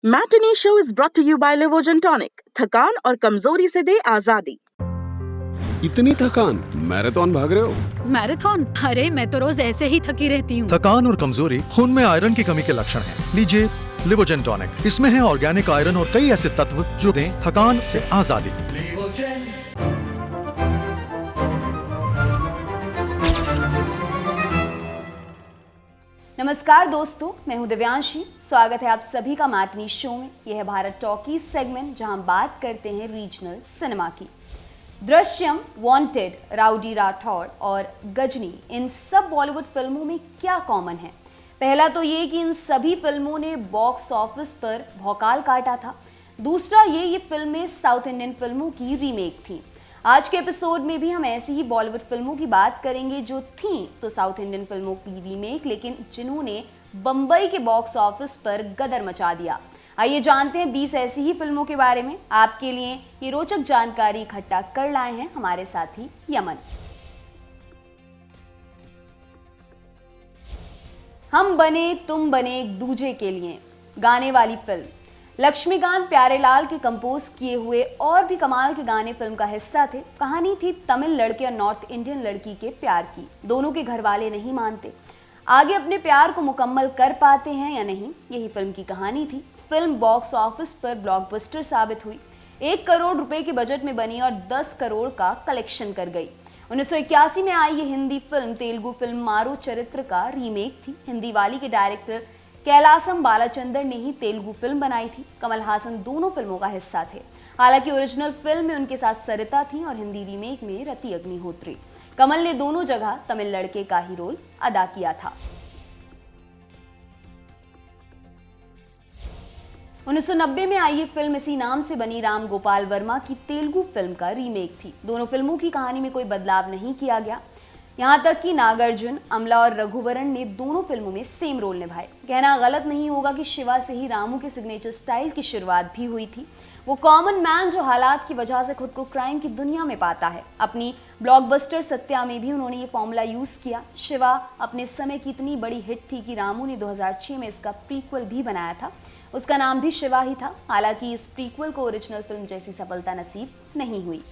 Matinee show is brought to you by Livogen tonic. थकान और कमजोरी से दे आजादी। इतनी थकान, मैराथन भाग रहे हो? मैराथन? अरे मैं तो रोज ऐसे ही थकी रहती हूँ। थकान और कमजोरी खून में आयरन की कमी के लक्षण हैं। लीजिए लिवोजन टॉनिक। इसमें है ऑर्गेनिक आयरन और कई ऐसे तत्व जो दें थकान से आजादी। नमस्कार दोस्तों, मैं हूं दिव्यांशी। स्वागत है आप सभी का मैटिनी शो में। यह है भारत टॉकीज सेगमेंट, जहां हम बात करते हैं रीजनल सिनेमा की। दृश्यम, वांटेड, राउडी राठौड़ और गजनी, इन सब बॉलीवुड फिल्मों में क्या कॉमन है? पहला तो ये कि इन सभी फिल्मों ने बॉक्स ऑफिस पर भौकाल काटा था। दूसरा ये फिल्में साउथ इंडियन फिल्मों की रीमेक थी। आज के एपिसोड में भी हम ऐसी ही बॉलीवुड फिल्मों की बात करेंगे जो थीं तो साउथ इंडियन फिल्मों की रीमेक, लेकिन जिन्होंने बंबई के बॉक्स ऑफिस पर गदर मचा दिया। आइए जानते हैं 20 ऐसी ही फिल्मों के बारे में। आपके लिए ये रोचक जानकारी इकट्ठा कर लाए हैं हमारे साथी यमन। हम बने तुम बने एक दूजे के लिए गाने वाली फिल्म। लक्ष्मीकांत प्यारेलाल के कंपोज किए हुए और भी कमाल के गाने फिल्म का हिस्सा थे। कहानी थी तमिल लड़के और नॉर्थ इंडियन लड़की के प्यार की। दोनों के घर वाले नहीं मानते, आगे अपने प्यार को मुकम्मल कर पाते हैं या नहीं, यही फिल्म की कहानी थी। फिल्म बॉक्स ऑफिस पर ब्लॉकबस्टर साबित हुई। 1 करोड़ रुपए के बजट में बनी और 10 करोड़ का कलेक्शन कर गई। 1981 में आई ये हिंदी फिल्म तेलुगु फिल्म मारो चरित्र का रीमेक थी। हिंदी वाली के डायरेक्टर कैलासम बालाचंदर ने ही तेलुगु फिल्म बनाई थी। कमल हासन दोनों फिल्मों का हिस्सा थे। हालांकि ओरिजिनल फिल्म में उनके साथ सरिता थी और हिंदी रीमेक में रति अग्निहोत्री। कमल ने दोनों जगह तमिल लड़के का ही रोल अदा किया था। 1990 में आई ये फिल्म इसी नाम से बनी राम गोपाल वर्मा की तेलुगु फिल्म का रीमेक थी। दोनों फिल्मों की कहानी में कोई बदलाव नहीं किया गया, यहाँ तक कि नागार्जुन, अमला और रघुवरन ने दोनों फिल्मों में सेम रोल निभाए। कहना गलत नहीं होगा कि शिवा से ही रामू के सिग्नेचर स्टाइल की शुरुआत भी हुई थी। वो कॉमन मैन जो हालात की वजह से खुद को क्राइम की दुनिया में पाता है। अपनी ब्लॉकबस्टर सत्या में भी उन्होंने ये फॉर्मूला यूज किया। शिवा अपने समय की इतनी बड़ी हिट थी कि रामू ने 2006 में इसका प्रीक्वल भी बनाया था। उसका नाम भी शिवा ही था। हालांकि इस प्रीक्वल को ओरिजिनल फिल्म जैसी सफलता नसीब नहीं हुई।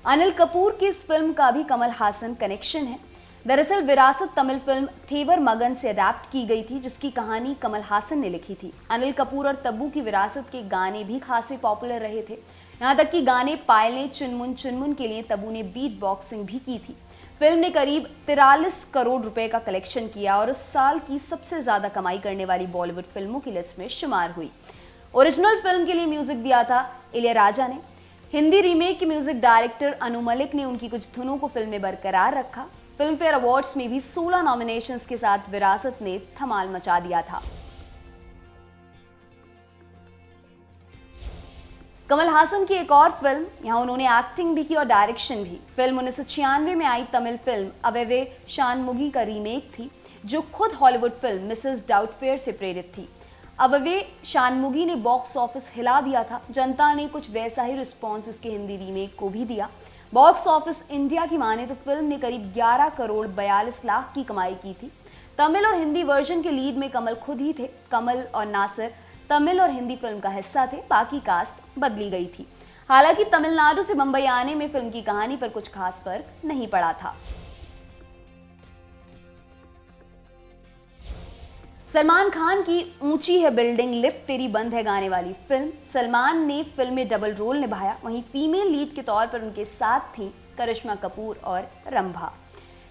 अनिल कपूर की इस फिल्म का भी कमल हासन कनेक्शन है। दरअसल विरासत तमिल फिल्म थेवर मगन से अडैप्ट की गई थी, जिसकी कहानी कमल हासन ने लिखी थी। अनिल कपूर और तब्बू की विरासत के गाने भी खासे पॉपुलर रहे थे। यहाँ तक कि गाने पायल ने चुनमुन चुनमुन के लिए तब्बू ने बीट बॉक्सिंग भी की थी। फिल्म ने करीब 43 करोड़ रुपए का कलेक्शन किया और उस साल की सबसे ज्यादा कमाई करने वाली बॉलीवुड फिल्मों की लिस्ट में शुमार हुई। ओरिजिनल फिल्म के लिए म्यूजिक दिया था इलैयाराजा ने। हिंदी रीमेक के म्यूजिक डायरेक्टर अनु मलिक ने उनकी कुछ धुनों को फिल्म में बरकरार रखा। फिल्म फेयर अवार्ड्स में भी 16 नॉमिनेशंस के साथ विरासत ने धमाल मचा दिया था। कमल हासन की एक और फिल्म, यहाँ उन्होंने एक्टिंग भी की और डायरेक्शन भी। फिल्म 1996 में आई तमिल फिल्म अवेवे शानमुगी का रीमेक थी, जो खुद हॉलीवुड फिल्म मिसेस डाउटफेयर से प्रेरित थी। अवेवे शानमुगी ने बॉक्स ऑफिस हिला दिया था। जनता ने कुछ वैसा ही रिस्पॉन्स इसके हिंदी रीमेक को भी दिया। बॉक्स ऑफिस इंडिया की माने तो फिल्म ने करीब 11 करोड़ 42 लाख की कमाई की थी। तमिल और हिंदी वर्जन के लीड में कमल खुद ही थे। कमल और नासिर तमिल और हिंदी फिल्म का हिस्सा थे, बाकी कास्ट बदली गई थी। हालांकि तमिलनाडु से बंबई आने में फिल्म की कहानी पर कुछ खास फर्क नहीं पड़ा था। सलमान खान की ऊंची है बिल्डिंग लिफ्ट तेरी बंद है गाने वाली फिल्म। सलमान ने फिल्म में डबल रोल निभाया। वहीं फीमेल लीड के तौर पर उनके साथ थी करिश्मा कपूर और रंभा।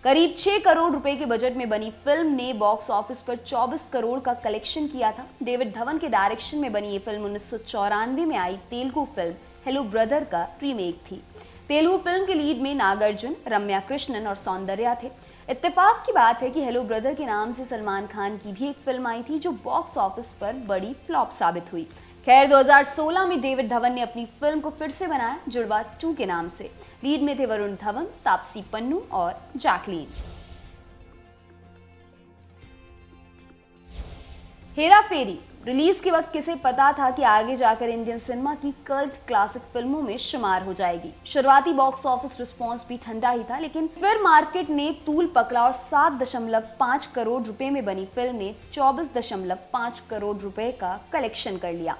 करीब 6 करोड़ रुपए के बजट में बनी फिल्म ने बॉक्स ऑफिस पर 24 करोड़ का कलेक्शन किया था। डेविड धवन के डायरेक्शन में बनी ये फिल्म 1994 में आई तेलुगु फिल्म हेलो ब्रदर का रीमेक थी। तेलुगु फिल्म के लीड में नागार्जुन, रम्या कृष्णन और सौंदर्या थे। इत्तेफाक की बात है कि हेलो ब्रदर के नाम से सलमान खान की भी एक फिल्म आई थी, जो बॉक्स ऑफिस पर बड़ी फ्लॉप साबित हुई। खैर 2016 में डेविड धवन ने अपनी फिल्म को फिर से बनाया, जुड़वा 2 के नाम से। लीड में थे वरुण धवन, तापसी पन्नू और जैकलीन। हेरा फेरी रिलीज के वक्त किसे पता था कि आगे जाकर इंडियन सिनेमा की कल्ट क्लासिक फिल्मों में शुमार हो जाएगी। शुरुआती बॉक्स ऑफिस रिस्पांस भी ठंडा ही था, लेकिन फिर मार्केट ने तूल पकड़ा और 7.5 करोड़ रुपए में बनी फिल्म ने 24.5 करोड़ रुपए का कलेक्शन कर लिया।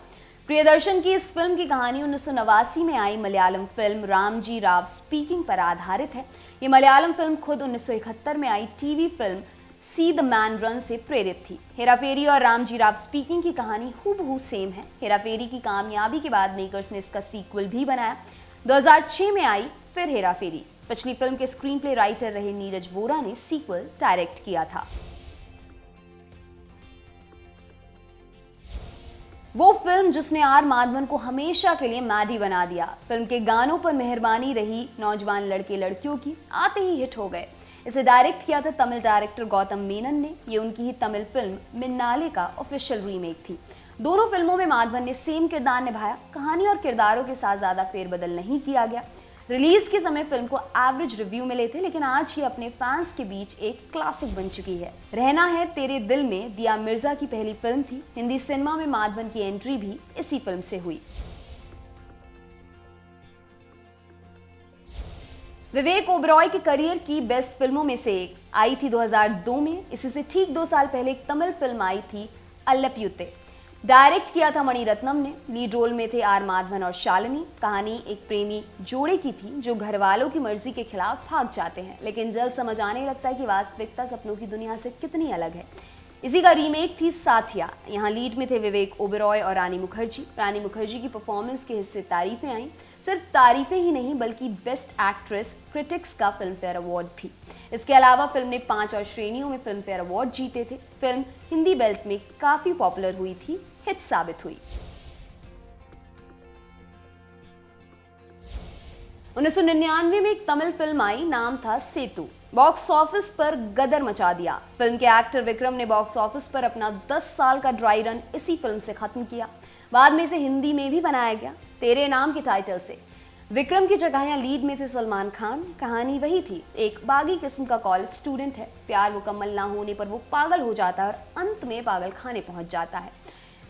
प्रियदर्शन की इस फिल्म की कहानी 1989 में आई मलयालम फिल्म रामजी राव स्पीकिंग पर आधारित है। ये मलयालम फिल्म खुद 1971 में आई TV film see the man run से प्रेरित थी। हेराफेरी और रामजी राव स्पीकिंग की कहानी हूबहू सेम है। हेराफेरी की कामयाबी के बाद मेकर्स ने इसका सीक्वल भी बनाया। 2006 में आई फिर हेराफेरी। पिछली फिल्म के स्क्रीन प्ले राइटर रहे नीरज वोरा ने सीक्वल डायरेक्ट किया था। वो फिल्म जिसने आर माधवन को हमेशा के लिए मैडी बना दिया। फिल्म के गानों पर मेहरबानी रही नौजवान लड़के लड़कियों की, आते ही हिट हो गए। इसे डायरेक्ट किया था तमिल डायरेक्टर गौतम मेनन ने। ये उनकी ही तमिल फिल्म मिन्नाले का ऑफिशियल रीमेक थी। दोनों फिल्मों में माधवन ने सेम किरदार निभाया। कहानी और किरदारों के साथ ज्यादा फेरबदल नहीं किया गया। रिलीज के समय फिल्म को एवरेज रिव्यू मिले थे, लेकिन आज ये अपने फैंस के बीच एक क्लासिक बन चुकी है। रहना है तेरे दिल में दिया मिर्जा की पहली फिल्म थी। हिंदी सिनेमा में माधवन की एंट्री भी इसी फिल्म से हुई। विवेक ओबरॉय के करियर की बेस्ट फिल्मों में से एक आई थी 2002 में। इसी से ठीक 2 साल पहले एक तमिल फिल्म आई थी अल्लप्युते। डायरेक्ट किया था मणिरत्नम ने। लीड रोल में थे आर माधवन और शालिनी। कहानी एक प्रेमी जोड़े की थी जो घर वालों की मर्जी के खिलाफ भाग जाते हैं, लेकिन जल्द समझ आने लगता है कि वास्तविकता सपनों की दुनिया से कितनी अलग है। इसी का रीमेक थी साथिया। यहाँ लीड में थे विवेक ओबरॉय और रानी मुखर्जी। रानी मुखर्जी की परफॉर्मेंस के हिस्से तारीफें आई। सिर्फ तारीफें ही नहीं बल्कि बेस्ट एक्ट्रेस क्रिटिक्स का फिल्म फेयर अवार्ड भी। इसके अलावा फिल्म ने 5 और श्रेणियों में फिल्म फेयर अवार्ड जीते थे। फिल्म हिंदी बेल्ट में काफी पॉपुलर हुई थी, हिट साबित हुई। 1999 में एक तमिल फिल्म आई, नाम था सेतु। बॉक्स ऑफिस पर गदर मचा दिया। फिल्म के एक्टर विक्रम ने बॉक्स ऑफिस पर अपना 10 साल का ड्राई रन इसी फिल्म से खत्म किया। बाद में इसे हिंदी में भी बनाया गया तेरे नाम के टाइटल से। विक्रम की जगह यहाँ लीड में थे सलमान खान। कहानी वही थी, एक बागी किस्म का कॉलेज स्टूडेंट है। प्यार मुकम्मल ना होने पर वो पागल हो जाता है और अंत में पागल खाने पहुंच जाता है।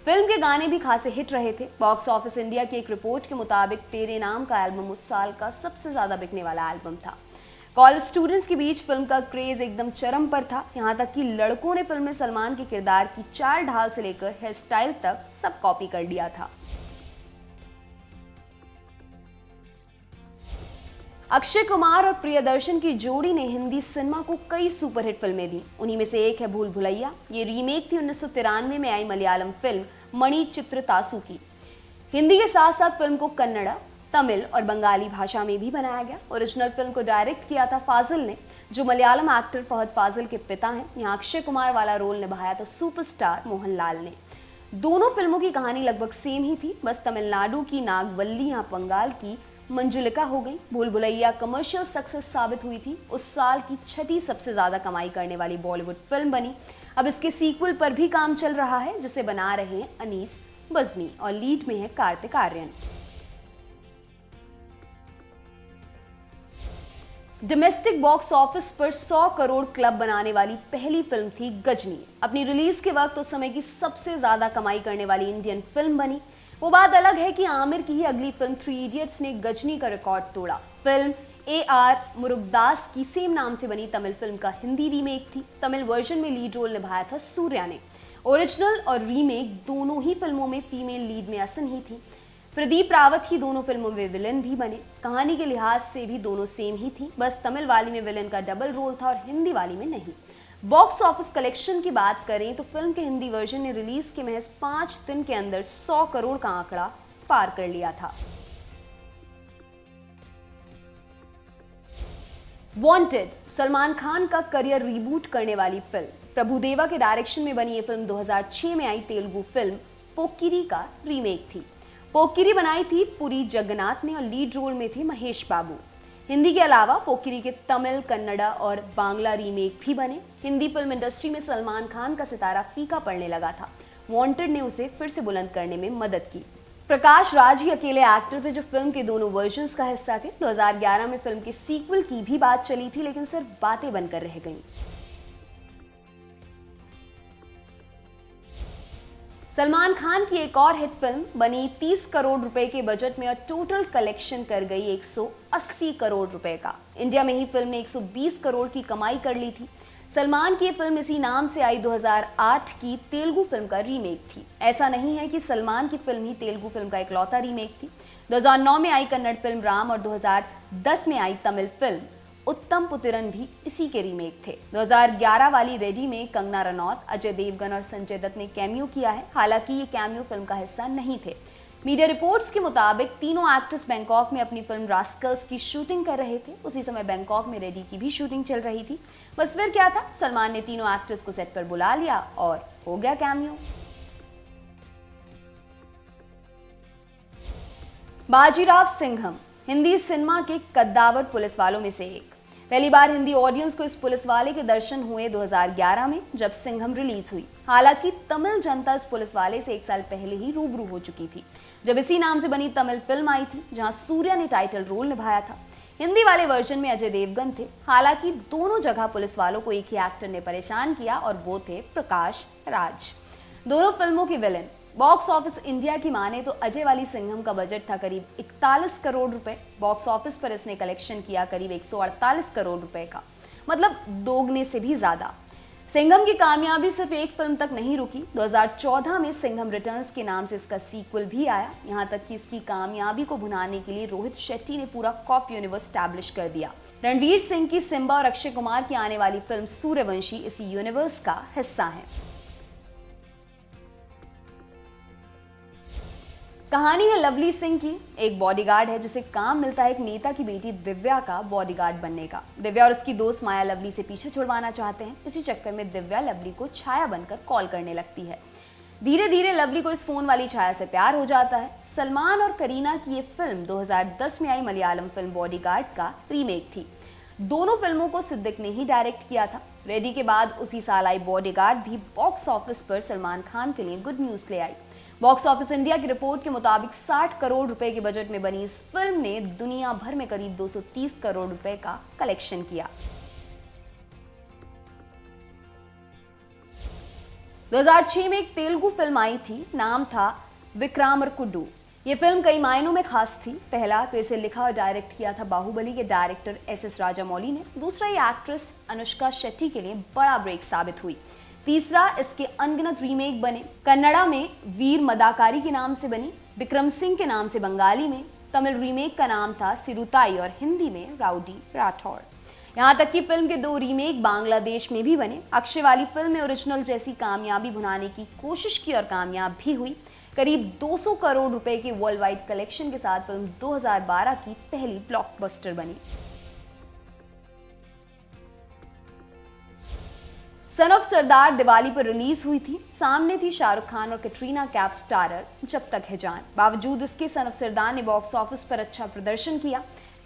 फिल्म के गाने भी खासे हिट रहे थे। बॉक्स ऑफिस इंडिया की एक रिपोर्ट के मुताबिक तेरे नाम का एल्बम उस साल का सबसे ज्यादा बिकने वाला एल्बम था। कॉलेज स्टूडेंट्स के बीच फिल्म का क्रेज एकदम चरम पर था। यहाँ तक कि लड़कों ने फिल्म में सलमान के किरदार की चाल ढाल से लेकर हेयर स्टाइल तक सब कॉपी कर लिया था। अक्षय कुमार और प्रियदर्शन की जोड़ी ने हिंदी सिनेमा को कई सुपरहिट फिल्में दी। उन्हीं में से एक है भूल भुलैया। ये रीमेक थी 1993 में आई मलयालम फिल्म मणि चित्रतासु की। हिंदी के साथ साथ फिल्म को कन्नड़, तमिल और बंगाली भाषा में भी बनाया गया। ओरिजिनल फिल्म को डायरेक्ट किया था फाजिल ने, जो मलयालम एक्टर फहद फाजिल के पिता हैं। यहाँ अक्षय कुमार वाला रोल निभाया था सुपरस्टार मोहनलाल ने। दोनों फिल्मों की कहानी लगभग सेम ही थी, बस तमिलनाडु की नागवल्ली यहाँ बंगाल की मंजुलिका हो गई। भूल भुलैया कमर्शियल सक्सेस साबित हुई थी। उस साल की 6ठी सबसे ज्यादा कमाई करने वाली बॉलीवुड फिल्म बनी। अब इसके सीक्वल पर भी काम चल रहा है, जिसे बना रहे हैं अनीस बज्मी और लीड में है Kartik Aaryan. Domestic box office पर 100 करोड़ क्लब बनाने वाली पहली फिल्म थी गजनी। अपनी रिलीज के वक्त उस समय की सबसे ज्यादा कमाई करने वाली इंडियन फिल्म बनी। वो बात अलग है कि आमिर की ही अगली फिल्म 3 इडियट्स ने गजनी का रिकॉर्ड तोड़ा। फिल्म AR मुरुगदास की सेम नाम से बनी तमिल फिल्म का हिंदी रीमेक थी। तमिल वर्जन में लीड रोल निभाया था सूर्या ने। ओरिजिनल और रीमेक दोनों ही फिल्मों में फीमेल लीड में असन ही थी। प्रदीप रावत ही दोनों फिल्मों में विलेन भी बने। कहानी के लिहाज से भी दोनों सेम ही थी, बस तमिल वाली में विलेन का डबल रोल था और हिंदी वाली में नहीं। बॉक्स ऑफिस कलेक्शन की बात करें तो फिल्म के हिंदी वर्जन ने रिलीज के महज 5 दिन के अंदर 100 करोड़ का आंकड़ा पार कर लिया था। वांटेड सलमान खान का करियर रिबूट करने वाली फिल्म। प्रभुदेवा के डायरेक्शन में बनी ये फिल्म 2006 में आई तेलुगु फिल्म पोक्किरी का रीमेक थी। पोक्किरी बनाई थी पुरी जगन्नाथ ने और लीड रोल में थे महेश बाबू। हिंदी के अलावा पोक्किरी के तमिल, कन्नड़ और बांग्ला रीमेक भी बने। हिंदी फिल्म इंडस्ट्री में सलमान खान का सितारा फीका पड़ने लगा था। वांटेड ने उसे फिर से बुलंद करने में मदद की। प्रकाश राज ही अकेले एक्टर थे जो फिल्म के दोनों वर्जन्स का हिस्सा थे। 2011 में फिल्म के सीक्वल की भी बात चली थी, लेकिन सिर्फ बातें बनकर रह गईं। सलमान खान की एक और हिट फिल्म बनी 30 करोड़ रुपए के बजट में और टोटल कलेक्शन कर गई 180 करोड़ रुपए का। इंडिया में ही फिल्म ने 120 करोड़ की कमाई कर ली थी। सलमान की ये फिल्म इसी नाम से आई 2008 की तेलुगु फिल्म का रीमेक थी। ऐसा नहीं है कि सलमान की फिल्म ही तेलुगु फिल्म का इकलौता रीमेक थी। 2009 में आई कन्नड़ फिल्म राम और 2010 में आई तमिल फिल्म उत्तम पुतिरन भी इसी के रीमेक थे। 2011 वाली रेडी में कंगना रनौत, अजय देवगन और संजय दत्त ने कैमियो किया है। हालांकि ये कैमियो फिल्म का हिस्सा नहीं थे। मीडिया रिपोर्ट्स के मुताबिक तीनों एक्टर्स बैंकॉक में अपनी फिल्म रास्कल्स की शूटिंग कर रहे थे। उसी समय बैंकॉक में रेडी की भी शूटिंग चल रही थी। बस फिर क्या था, सलमान ने तीनों एक्टर्स को सेट पर बुला लिया और हो गया कैमियो। बाजीराव सिंघम हिंदी सिनेमा के कद्दावर पुलिस वालों में से एक। पहली बार हिंदी ऑडियंस को इस पुलिस वाले के दर्शन हुए 2011 में, जब सिंघम रिलीज हुई। हालांकि तमिल जनता इस पुलिस वाले से 1 साल पहले ही रूबरू हो चुकी थी, जब इसी नाम से बनी तमिल फिल्म आई थी, जहां सूर्या ने टाइटल रोल निभाया था। हिंदी वाले वर्जन में अजय देवगन थे। हालांकि दोनों जगह पुलिस वालों को एक ही एक्टर ने परेशान किया और वो थे प्रकाश राज। दोनों फिल्मों के विलेन। बॉक्स ऑफिस इंडिया की माने तो अजय वाली सिंघम का बजट था करीब 41 करोड़ रुपए। बॉक्स ऑफिस पर इसने कलेक्शन किया करीब 148 करोड़ रुपए का, मतलब दोगुने से भी ज्यादा। सिंघम की कामयाबी सिर्फ एक फिल्म तक नहीं रुकी। 2014 में सिंघम रिटर्न्स के नाम से इसका सीक्वल भी आया। यहां तक कि इसकी कामयाबी को भुनाने के लिए रोहित शेट्टी ने पूरा कॉप यूनिवर्स स्टैब्लिश कर दिया। रणवीर सिंह की सिम्बा और अक्षय कुमार की आने वाली फिल्म सूर्यवंशी इसी यूनिवर्स का हिस्सा है। कहानी है लवली सिंह की। एक बॉडीगार्ड है जिसे काम मिलता है एक नेता की बेटी दिव्या का बॉडीगार्ड बनने का। दिव्या और उसकी दोस्त माया लवली से पीछे छुड़वाना चाहते हैं। इसी चक्कर में दिव्या लवली को छाया बनकर कॉल करने लगती है। धीरे धीरे लवली को इस फोन वाली छाया से प्यार हो जाता है। सलमान और करीना की ये फिल्म 2010 में आई मलयालम फिल्म बॉडीगार्ड का रीमेक थी। दोनों फिल्मों को सिद्दीक ने ही डायरेक्ट किया था। रेडी के बाद उसी साल आई बॉडीगार्ड भी बॉक्स ऑफिस पर सलमान खान के लिए गुड न्यूज ले आई। बॉक्स ऑफिस इंडिया की रिपोर्ट के मुताबिक 60 करोड़ रुपए के बजट में बनी इस फिल्म ने दुनिया भर में करीब 230 करोड़ रुपए का कलेक्शन किया। 2006 में एक तेलुगु फिल्म आई थी, नाम था विक्रमार्कुडु। ये फिल्म कई मायनों में खास थी। पहला तो इसे लिखा और डायरेक्ट किया था बाहुबली के डायरेक्टर एस राजामौली ने। दूसरा, ये एक्ट्रेस अनुष्का शेट्टी के लिए बड़ा ब्रेक साबित हुई। तीसरा, इसके अनगिनत रीमेक बने। कन्नड़ा में वीर मदाकारी के नाम से बनी, विक्रम सिंह के नाम से बंगाली में, तमिल रीमेक का नाम था सिरुताई और हिंदी में राउडी राठौड़। यहाँ तक कि फिल्म के 2 रीमेक बांग्लादेश में भी बने। अक्षय वाली फिल्म ने ओरिजिनल जैसी कामयाबी भुनाने की कोशिश की और कामयाब भी हुई। करीब 200 करोड़ रुपए के वर्ल्ड वाइड कलेक्शन के साथ फिल्म 2012 की पहली ब्लॉकबस्टर बनी। सन ऑफ सरदार दिवाली पर रिलीज हुई थी। सामने थी शाहरुख खान और कैटरीना कैफ स्टारर जब तक है जान। बावजूद इसके सन ऑफ सरदार ने बॉक्स ऑफिस पर अच्छा प्रदर्शन किया।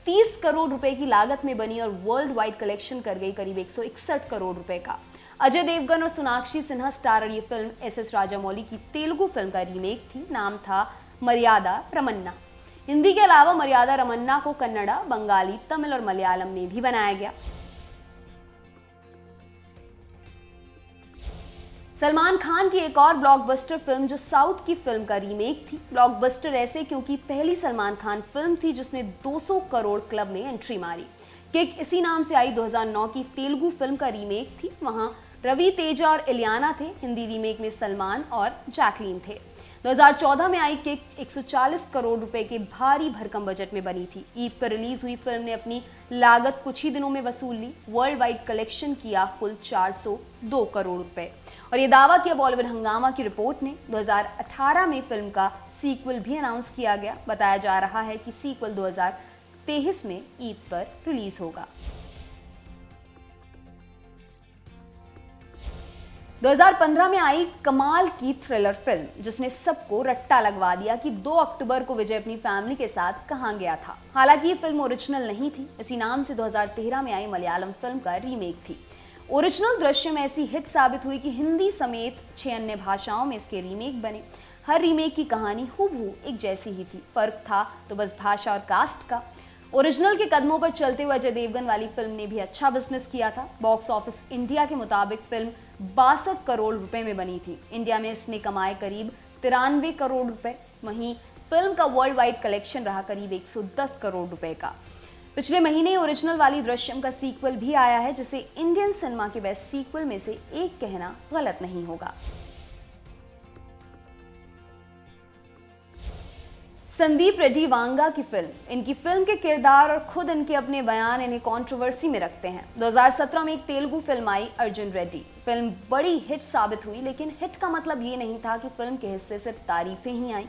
30 करोड़ रुपए की लागत में बनी और वर्ल्ड वाइड कलेक्शन कर गई करीब 161 करोड़ रुपए का। अजय देवगन और सोनाक्षी सिन्हा स्टारर ये फिल्म एस राजामौली की तेलुगु फिल्म का रीमेक थी। नाम था मर्यादा रमन्ना। हिंदी के अलावा मर्यादा रमन्ना को कन्नड़ा, बंगाली, तमिल और मलयालम में भी बनाया गया। सलमान खान की एक और ब्लॉकबस्टर फिल्म जो साउथ की फिल्म का रीमेक थी। ब्लॉकबस्टर ऐसे क्योंकि पहली सलमान खान फिल्म थी जिसने 200 करोड़ क्लब में एंट्री मारी। किक इसी नाम से आई 2009 की तेलुगु फिल्म का रीमेक थी। वहां रवि तेजा और इलियाना थे। हिंदी रीमेक में सलमान और जैकलीन थे। 2014 में आई किक 140 करोड़ रुपए के भारी भरकम बजट में बनी थी। ईद पर रिलीज हुई फिल्म ने अपनी लागत कुछ ही दिनों में वसूल ली। वर्ल्ड वाइड कलेक्शन किया कुल 402 करोड़ रुपए। और ये दावा किया बॉलीवुड हंगामा की रिपोर्ट ने। 2018 में फिल्म का सीक्वल भी अनाउंस किया गया। बताया जा रहा है कि सीक्वल 2023 में ईद पर रिलीज होगा। 2015 में आई कमाल की थ्रिलर फिल्म जिसने सबको रट्टा लगवा दिया कि 2 अक्टूबर को विजय अपनी फैमिली के साथ कहां गया था। हालांकि ये फिल्म ओरिजिनल नहीं थी। इसी नाम से 2013 में आई मलयालम फिल्म का रीमेक थी। ओरिजिनल दृश्य में ऐसी हिट साबित हुई कि हिंदी समेत 6 अन्य भाषाओं में इसके रीमेक बने। हर रीमेक की कहानी हूबहू एक जैसी ही थी। फर्क था तो बस भाषा और कास्ट का। ओरिजिनल के कदमों पर चलते हुए अजय देवगन वाली फिल्म ने भी अच्छा बिजनेस किया था। बॉक्स ऑफिस इंडिया के मुताबिक फिल्म 62 करोड़ रुपए में बनी थी। इंडिया में इसने कमाए करीब 93 करोड़ रुपए। वहीं फिल्म का वर्ल्ड वाइड कलेक्शन रहा करीब 110 करोड़ रुपए का। पिछले महीने ओरिजिनल वाली दृश्यम का सीक्वल भी आया है, जिसे इंडियन सिनेमा के बेस्ट सीक्वल में से एक कहना गलत नहीं होगा। संदीप रेड्डी वांगा की फिल्म, इनकी फिल्म के किरदार और खुद इनके अपने बयान इन्हें कंट्रोवर्सी में रखते हैं। 2017 में एक तेलुगु फिल्म आई अर्जुन रेड्डी। फिल्म बड़ी हिट साबित हुई, लेकिन हिट का मतलब ये नहीं था कि फिल्म के हिस्से सिर्फ तारीफें ही आई।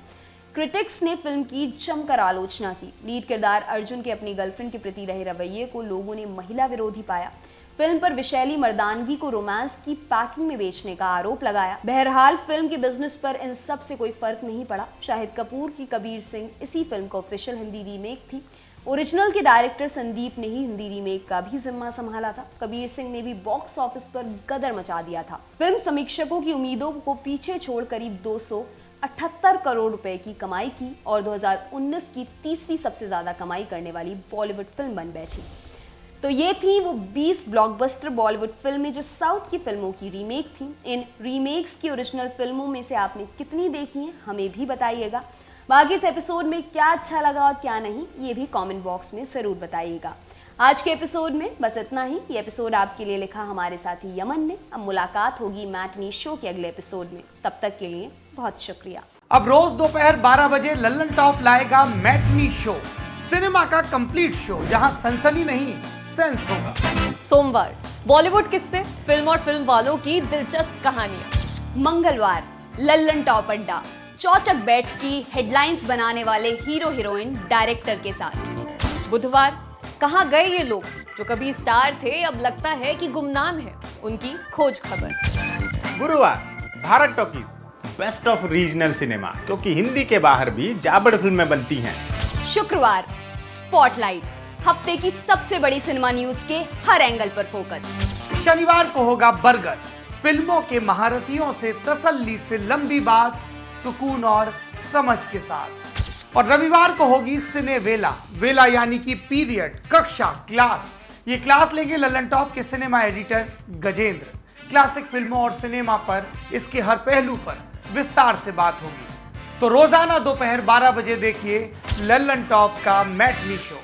क्रिटिक्स ने फिल्म की जमकर आलोचना की। लीड किरदार अर्जुन के अपनी गर्लफ्रेंड के प्रति रहे रवैये को लोगों ने महिला विरोधी पाया। फिल्म पर विशैली मर्दानगी को रोमांस की पैकिंग में बेचने का आरोप लगाया। बहरहाल फिल्म के बिजनेस पर इन सब से कोई फर्क नहीं पड़ा। शाहिद कपूर की कबीर सिंह इसी फिल्म का ऑफिशियल हिंदी रीमेक थी। ओरिजिनल के डायरेक्टर संदीप ने ही हिंदी रीमेक का भी जिम्मा संभाला था। कबीर सिंह ने भी बॉक्स ऑफिस पर गदर मचा दिया था। फिल्म समीक्षकों की उम्मीदों को पीछे छोड़ करीब 278 करोड़ रुपए की कमाई की और 2019 की तीसरी सबसे ज्यादा कमाई करने वाली बॉलीवुड फिल्म बन बैठी। तो ये थी वो 20 ब्लॉकबस्टर बॉलीवुड फिल्में जो साउथ की फिल्मों की रीमेक थी। इन रीमेक्स की ओरिजिनल फिल्मों में से आपने कितनी देखी हैं, हमें भी बताइएगा। बाकी इस एपिसोड में क्या अच्छा लगा और क्या नहीं, ये भी कमेंट बॉक्स में जरूर बताइएगा। आज के एपिसोड में बस इतना ही। ये एपिसोड आपके लिए लिखा हमारे साथी यमन ने। अब मुलाकात होगी मैटनी शो के अगले एपिसोड में। तब तक के लिए बहुत शुक्रिया। अब रोज दोपहर 12 बजे लल्लन टॉप लाएगा मैटनी शो, सिनेमा का कंप्लीट शो जहां सनसनी नहीं सेंस होगा। सोमवार बॉलीवुड किस्से, फिल्म और फिल्म वालों की दिलचस्प कहानियां। मंगलवार लल्लन टॉप अड्डा, चौचक बैठ की हेडलाइंस बनाने वाले हीरो हीरोइन डायरेक्टर के साथ। बुधवार कहां गए ये लोग जो कभी स्टार थे अब लगता है कि गुमनाम है, उनकी खोज खबर। गुरुवार Bharat talkies, best of regional cinema, क्योंकि हिंदी के बाहर भी जाबड़ फिल्में बनती हैं। शुक्रवार स्पॉटलाइट, हफ्ते की सबसे बड़ी सिनेमा न्यूज के हर एंगल पर फोकस। शनिवार को होगा बरगद, फिल्मों के महारथियों से तसल्ली से लंबी बात, सुकून और समझ के साथ। और रविवार को होगी सिने वेला, वेला यानी कि पीरियड, कक्षा, क्लास। ये क्लास लेंगे लल्लन टॉप के सिनेमा एडिटर गजेंद्र। क्लासिक फिल्मों और सिनेमा पर, इसके हर पहलू पर विस्तार से बात होगी। तो रोजाना दोपहर 12 बजे देखिए लल्लन टॉप का मैटनी शो।